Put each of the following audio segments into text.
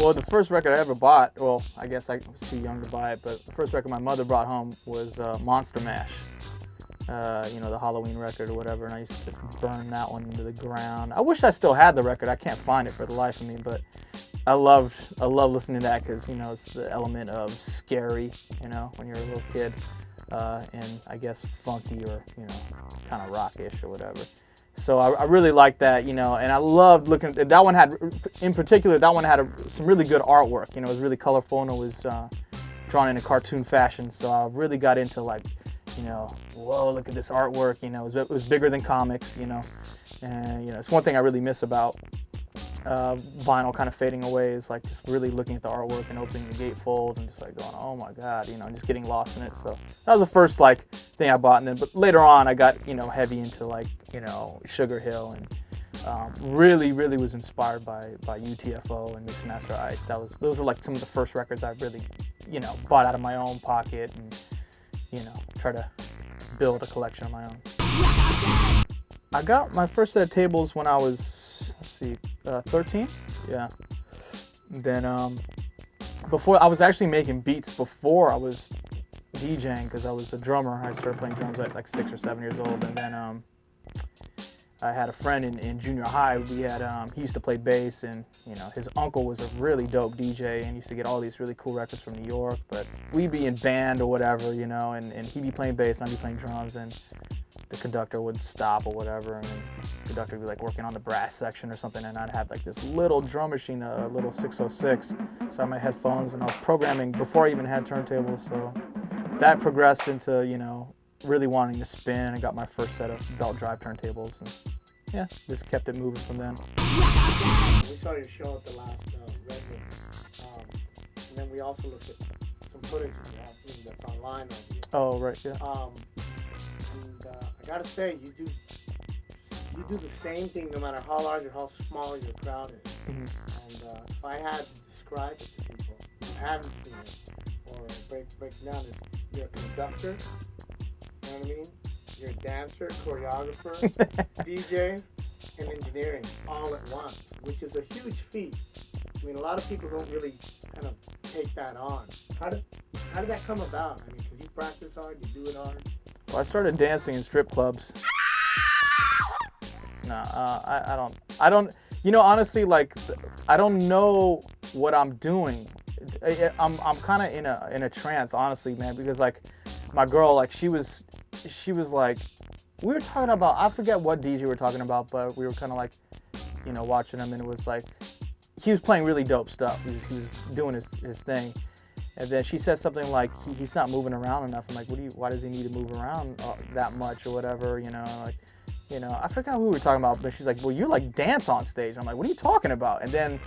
Well, the first record I ever bought, well, I guess I was too young to buy it, but the first record my mother brought home was Monster Mash. The Halloween record or whatever, and I used to just burn that one into the ground. I wish I still had the record. I can't find it for the life of me, but I love listening to that because, it's the element of scary, when you're a little kid, and I guess funky or, kind of rockish or whatever. So I really liked that, and I loved looking at that one. In particular, that one had some really good artwork. It was really colorful and it was drawn in a cartoon fashion. So I really got into whoa, look at this artwork. It was bigger than comics. And it's one thing I really miss about vinyl kind of fading away is like just really looking at the artwork and opening the gatefold and just like going, oh my God, and just getting lost in it. So that was the first thing I bought, and then but later on I got heavy into Sugar Hill and really was inspired by UTFO and Mixmaster Ice. Those were like some of the first records I really bought out of my own pocket and try to build a collection of my own. I got my first set of tables when I was 13. Yeah. Then before I was actually making beats before I was DJing because I was a drummer. I started playing drums at like 6 or 7 years old, and then I had a friend in junior high. We had he used to play bass, and his uncle was a really dope DJ and used to get all these really cool records from New York. But we'd be in band or whatever, and he'd be playing bass and I'd be playing drums, and the conductor would stop or whatever, and the conductor would be like working on the brass section or something, and I'd have like this little drum machine, a little 606. So I had my headphones and I was programming before I even had turntables. So that progressed into really wanting to spin. I got my first set of belt drive turntables, and yeah, just kept it moving from then. We saw your show at the last Red Room, and then we also looked at some footage that's online of you. Oh, right, yeah. I gotta say, you do the same thing no matter how large or how small your crowd is. Mm-hmm. And if I had to describe it to people who haven't seen it or break it down, is you're a conductor. You know what I mean? You're a dancer, choreographer, DJ, and engineering all at once, which is a huge feat. I mean, a lot of people don't really kind of take that on. How did that come about? I mean, because you practice hard, you do it hard. Well, I started dancing in strip clubs. I don't. Honestly, I don't know what I'm doing. I'm kind of in a trance, honestly, man, because my girl, she was like, we were talking about, I forget what DJ we were talking about, but we were kind of watching him, and it was like, he was playing really dope stuff. He was doing his thing. And then she says something like, he's not moving around enough. I'm like, why does he need to move around that much or whatever, I forgot who we were talking about, but she's like, well, you dance on stage. I'm like, what are you talking about? And then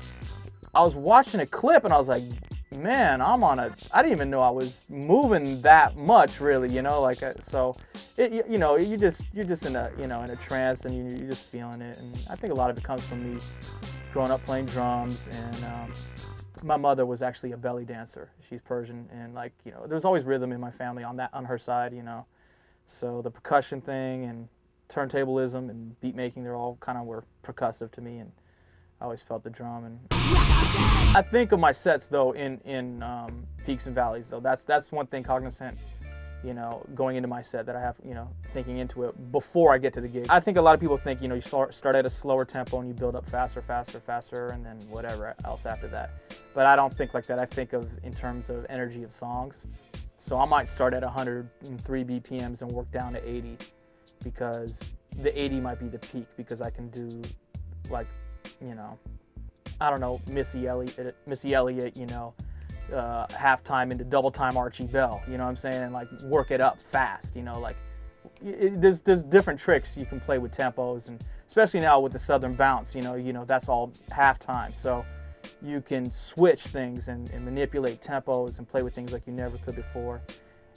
I was watching a clip and I was like, man, I didn't even know I was moving that much really, so you're just in a trance, and you're just feeling it. And I think a lot of it comes from me growing up playing drums, and my mother was actually a belly dancer. She's Persian, and there's always rhythm in my family on her side, so the percussion thing and turntablism and beat making, they're all kind of were percussive to me, and I always felt the drum. And I think of my sets though in peaks and valleys though. That's one thing cognizant, going into my set that I have, thinking into it before I get to the gig. I think a lot of people think, you start at a slower tempo and you build up faster, and then whatever else after that. But I don't think like that. I think of in terms of energy of songs. So I might start at 103 BPMs and work down to 80, because the 80 might be the peak, because I can do I don't know, Missy Elliott, halftime into double time Archie Bell, you know what I'm saying? And work it up fast, there's different tricks you can play with tempos, and especially now with the Southern bounce, that's all halftime. So you can switch things and manipulate tempos and play with things like you never could before.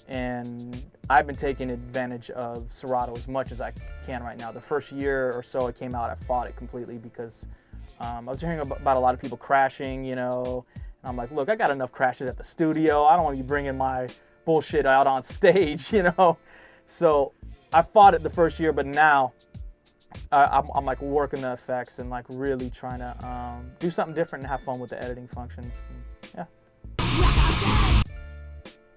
And I've been taking advantage of Serato as much as I can right now. The first year or so it came out, I fought it completely because I was hearing about a lot of people crashing, and I'm like, look, I got enough crashes at the studio. I don't want to be bringing my bullshit out on stage, So I fought it the first year, but now I'm like working the effects and like really trying to do something different and have fun with the editing functions. And, yeah.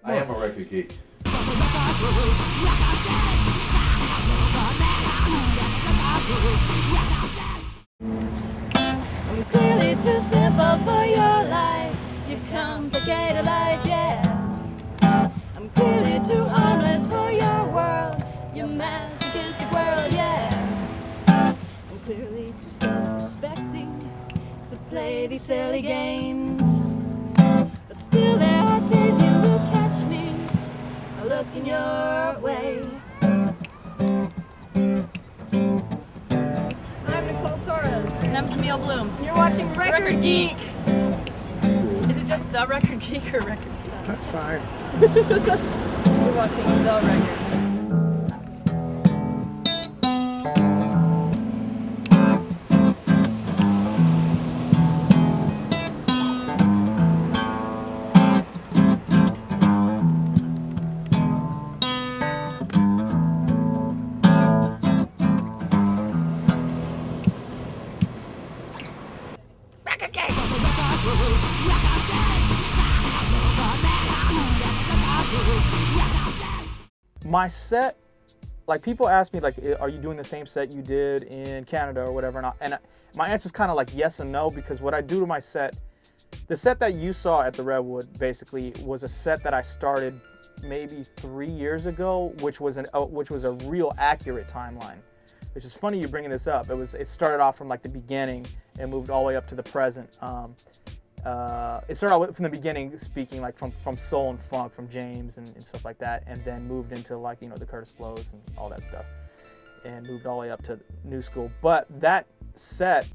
I am a record geek. I'm clearly too simple for your life. You complicated life, yeah. I'm clearly too harmless for your world. Your masochistic world, yeah. I'm clearly too self-respecting to play these silly games. But still there are days you will catch me looking your way. I'm Nicole Torres. And I'm Camille Bloom. And you're watching Record Geek. Is it just the Record Geek or Record Geek? That's fine. You're watching The Record. My set, like people ask me, like, are you doing the same set you did in Canada or whatever? And my answer is kind of like yes and no, because what I do to my set, the set that you saw at the Redwood basically was a set that I started maybe 3 years ago, which was a real accurate timeline. Which is funny you bringing this up. It started off from like the beginning and moved all the way up to the present. It started out from the beginning, speaking like from soul and funk, from James and stuff like that, and then moved into like, you know, the Curtis Blows and all that stuff, and moved all the way up to new school. But that set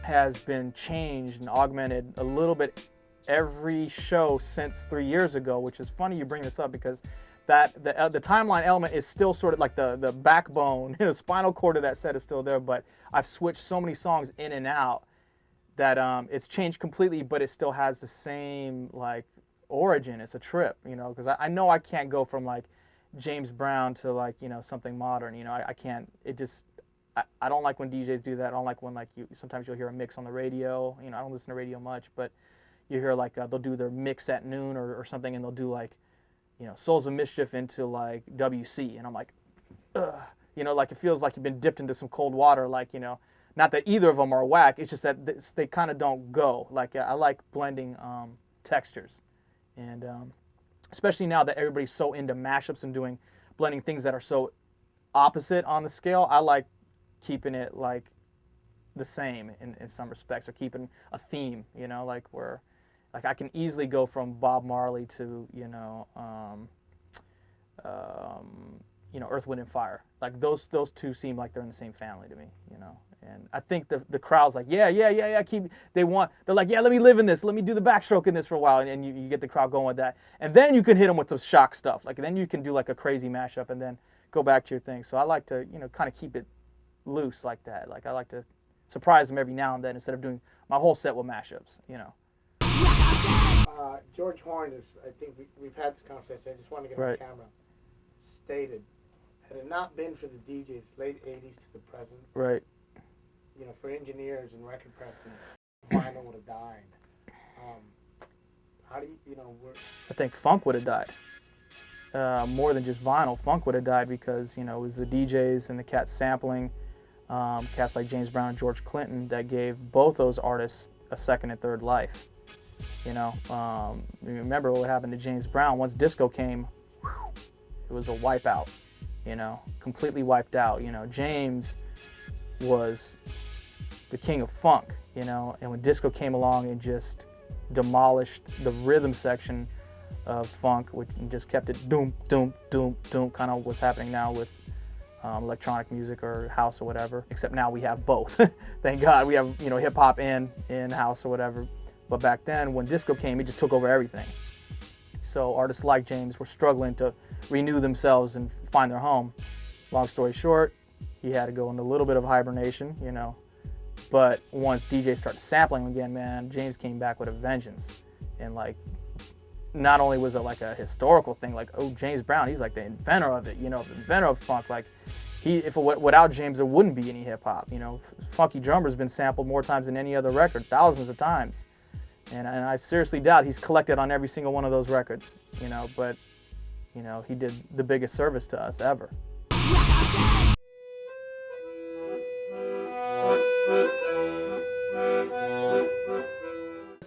has been changed and augmented a little bit every show since 3 years ago, which is funny you bring this up, because that the timeline element is still sort of like the backbone, the spinal cord of that set is still there, but I've switched so many songs in and out that it's changed completely, but it still has the same like origin. It's a trip, you know, because I know I can't go from like James Brown to like, you know, something modern, you know, I can't, it just, I don't like when DJs do that. I don't like when like sometimes you'll hear a mix on the radio, you know, I don't listen to radio much, but you hear like they'll do their mix at noon or something, and they'll do like, you know, Souls of Mischief into like WC, and I'm like, ugh, you know, like it feels like you've been dipped into some cold water, like, you know, not that either of them are whack, it's just that they kind of don't go. Like I like blending textures, and especially now that everybody's so into mashups and blending things that are so opposite on the scale, I like keeping it like the same in some respects, or keeping a theme, you know, like where like I can easily go from Bob Marley to, you know, Earth, Wind and Fire. Like those two seem like they're in the same family to me, you know. And I think the crowd's like, yeah, they're like, yeah, let me live in this, let me do the backstroke in this for a while, and you get the crowd going with that. And then you can hit them with some shock stuff. Like then you can do like a crazy mashup and then go back to your thing. So I like to, you know, kind of keep it loose like that. Like I like to surprise them every now and then instead of doing my whole set with mashups, you know. George Horn is, I think we've had this conversation, I just want to get on camera, stated, had it not been for the DJs, late 80s to the present, right, you know, for engineers and record pressing, vinyl would have died. How do you know, I think funk would have died. More than just vinyl, funk would have died because, you know, it was the DJs and the cats sampling, cats like James Brown and George Clinton that gave both those artists a second and third life. You know, remember what happened to James Brown. Once disco came, it was a wipeout, you know, completely wiped out. You know, James was the king of funk, you know, and when disco came along and just demolished the rhythm section of funk, which just kept it doom, doom, doom, doom, kind of what's happening now with electronic music or house or whatever, except now we have both. Thank God we have, you know, hip hop and house or whatever. But back then, when disco came, it just took over everything. So artists like James were struggling to renew themselves and find their home. Long story short, he had to go into a little bit of hibernation, you know. But once DJs started sampling again, man, James came back with a vengeance. And like, not only was it like a historical thing, like, oh, James Brown, he's like the inventor of it, you know, the inventor of funk. Like, Without James, there wouldn't be any hip hop. You know, Funky Drummer's been sampled more times than any other record, thousands of times. And I seriously doubt he's collected on every single one of those records, you know, but, you know, he did the biggest service to us ever.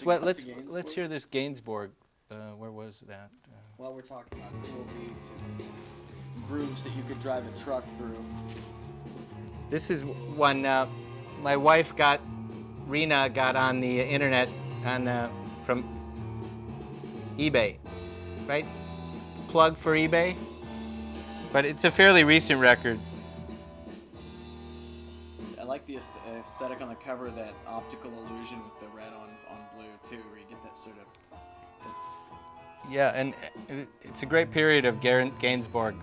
Well, let's hear this Gainsbourg. Where was that? Well, we're talking about cool beats and grooves that you could drive a truck through. This is one my wife Rena got on the internet from eBay, right? Plug for eBay. But it's a fairly recent record. I like the aesthetic on the cover, that optical illusion with the red on blue too, where you get that sort of... Yeah, and it's a great period of Gainsbourg.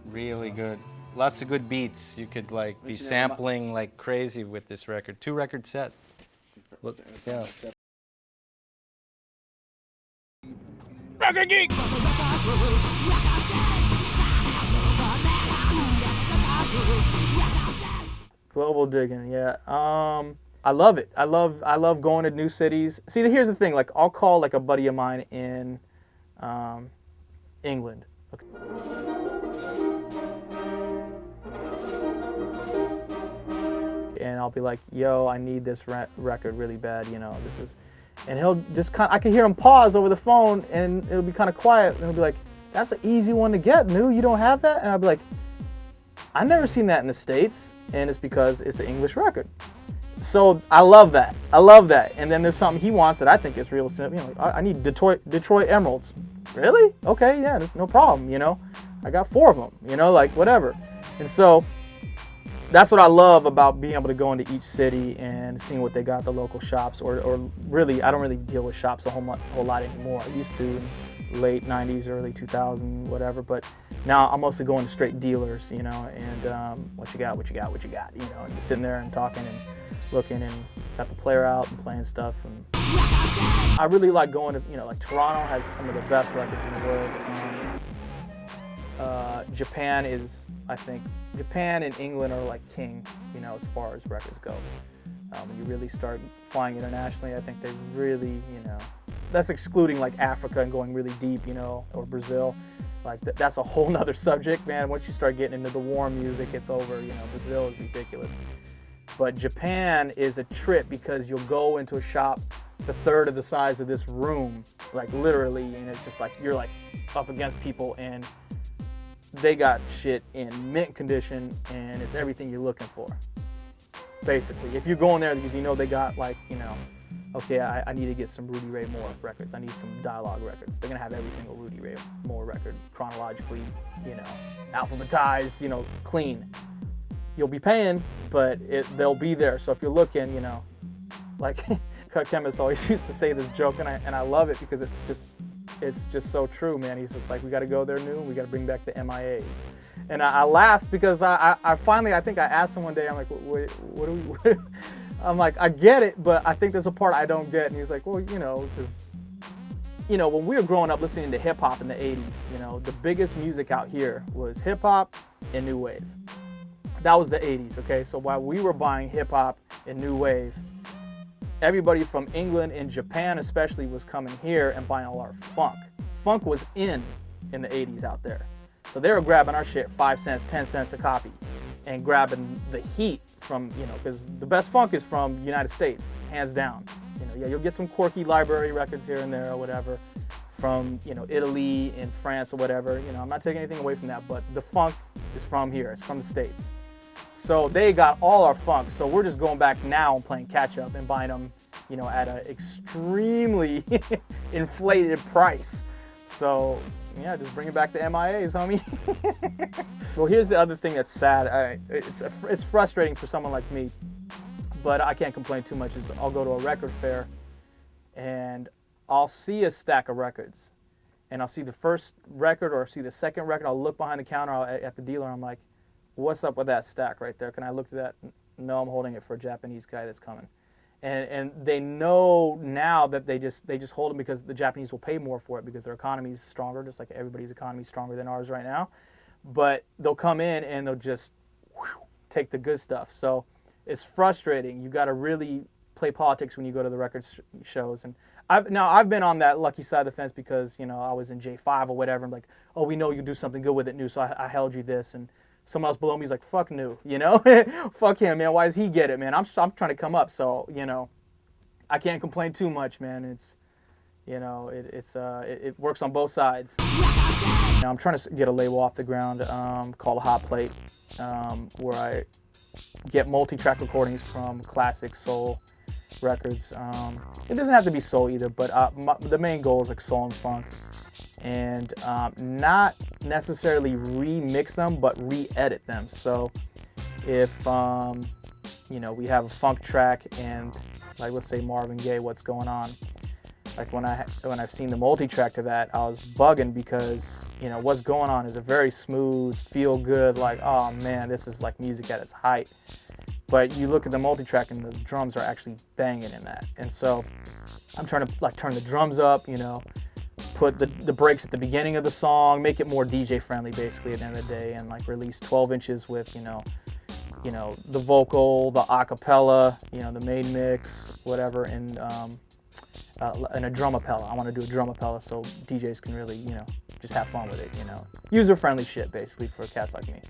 Really good. Lots of good beats. You could like be sampling like crazy with this record. 2-record set. Look, yeah. Record Geek! Global digging, yeah. I love it. I love going to new cities. See, here's the thing. Like, I'll call like a buddy of mine in England. Okay. And I'll be like, yo, I need this record really bad, you know, this is, and he'll just I can hear him pause over the phone and it'll be kind of quiet and he'll be like, that's an easy one to get, New, you don't have that? And I'll be like, I've never seen that in the States, and it's because it's an English record. So I love that. I love that. And then there's something he wants that I think is real simple. You know, like, I need Detroit Emeralds. Really? Okay, yeah, there's no problem, you know. I got 4 of them, you know, like whatever. And so that's what I love about being able to go into each city and seeing what they got at the local shops, or really, I don't really deal with shops a whole lot anymore. I used to in late 90s, early 2000, whatever, but now I'm mostly going to straight dealers, you know, and what you got, you know, and just sitting there and talking and looking and got the player out and playing stuff. And I really like going to, you know, like Toronto has some of the best records in the world. Japan is, I think, Japan and England are like king, you know, as far as records go. When you really start flying internationally, I think they really, you know, that's excluding like Africa and going really deep, you know, or Brazil. Like that's a whole nother subject, man. Once you start getting into the warm music, it's over, you know. Brazil is ridiculous. But Japan is a trip because you'll go into a shop the third of the size of this room, like literally, and it's just like you're like up against people and they got shit in mint condition and it's everything you're looking for, basically. If you go in there because you know they got like, you know, okay, I need to get some Rudy Ray Moore records. I need some dialogue records. They're gonna have every single Rudy Ray Moore record chronologically, you know, alphabetized, you know, clean. You'll be paying, but they'll be there. So if you're looking, you know, like Cut Chemist always used to say this joke, and I love it because it's just so true, man. He's just like, we got to go there new, we got to bring back the MIAs. And I laugh because I finally, I think I asked him one day, I'm like, what do we, I'm like, I get it, but I think there's a part I don't get. And he's like, well, you know, because, you know, when we were growing up listening to hip hop in the 80s, you know, the biggest music out here was hip hop and new wave. That was the 80s, okay? So while we were buying hip hop and new wave, everybody from England and Japan especially was coming here and buying all our funk. Funk was in the 80s out there. So they were grabbing our shit 5 cents, 10 cents a copy and grabbing the heat from, you know, because the best funk is from the United States, hands down. You know, yeah, you'll get some quirky library records here and there or whatever from, you know, Italy and France or whatever. You know, I'm not taking anything away from that, but the funk is from here, it's from the States. So they got all our funk, so we're just going back now and playing catch up and buying them, you know, at an extremely inflated price. So yeah, just bring it back to MIAs, homie. Well, here's the other thing that's sad. It's frustrating for someone like me, but I can't complain too much. Is I'll go to a record fair and I'll see a stack of records, and I'll see the first record or see the second record. I'll look behind the counter at the dealer. And I'm like, what's up with that stack right there? Can I look at that? No, I'm holding it for a Japanese guy that's coming. And they know now that they just hold them because the Japanese will pay more for it because their economy is stronger, just like everybody's economy is stronger than ours right now. but they'll come in and they'll just take the good stuff. So it's frustrating. You got to really play politics when you go to the record shows. And I've been on that lucky side of the fence because, you know, I was in J5 or whatever. I'm like, oh, we know you do something good with it, New, so I held you this. And someone else below me is like, fuck New, you know? Fuck him, man. Why does he get it, man? I'm trying to come up, so, you know, I can't complain too much, man. It's, you know, it works on both sides. Now, I'm trying to get a label off the ground called Hot Plate, where I get multi-track recordings from classic soul records. It doesn't have to be soul either, but the main goal is like soul and funk, and not necessarily remix them, but re-edit them. So if you know, we have a funk track and like, let's say Marvin Gaye, What's Going On. Like when I've seen the multi-track to that, I was bugging because, you know, What's Going On is a very smooth, feel good, like, oh man, this is like music at its height. But you look at the multi-track and the drums are actually banging in that. And so I'm trying to like turn the drums up, you know, put the breaks at the beginning of the song, make it more DJ friendly basically at the end of the day, and like release 12 inches with, you know, the vocal, the acapella, you know, the main mix, whatever, and a drumapella. I want to do a drumapella so DJs can really, you know, just have fun with it, you know. User-friendly shit, basically, for cats like me.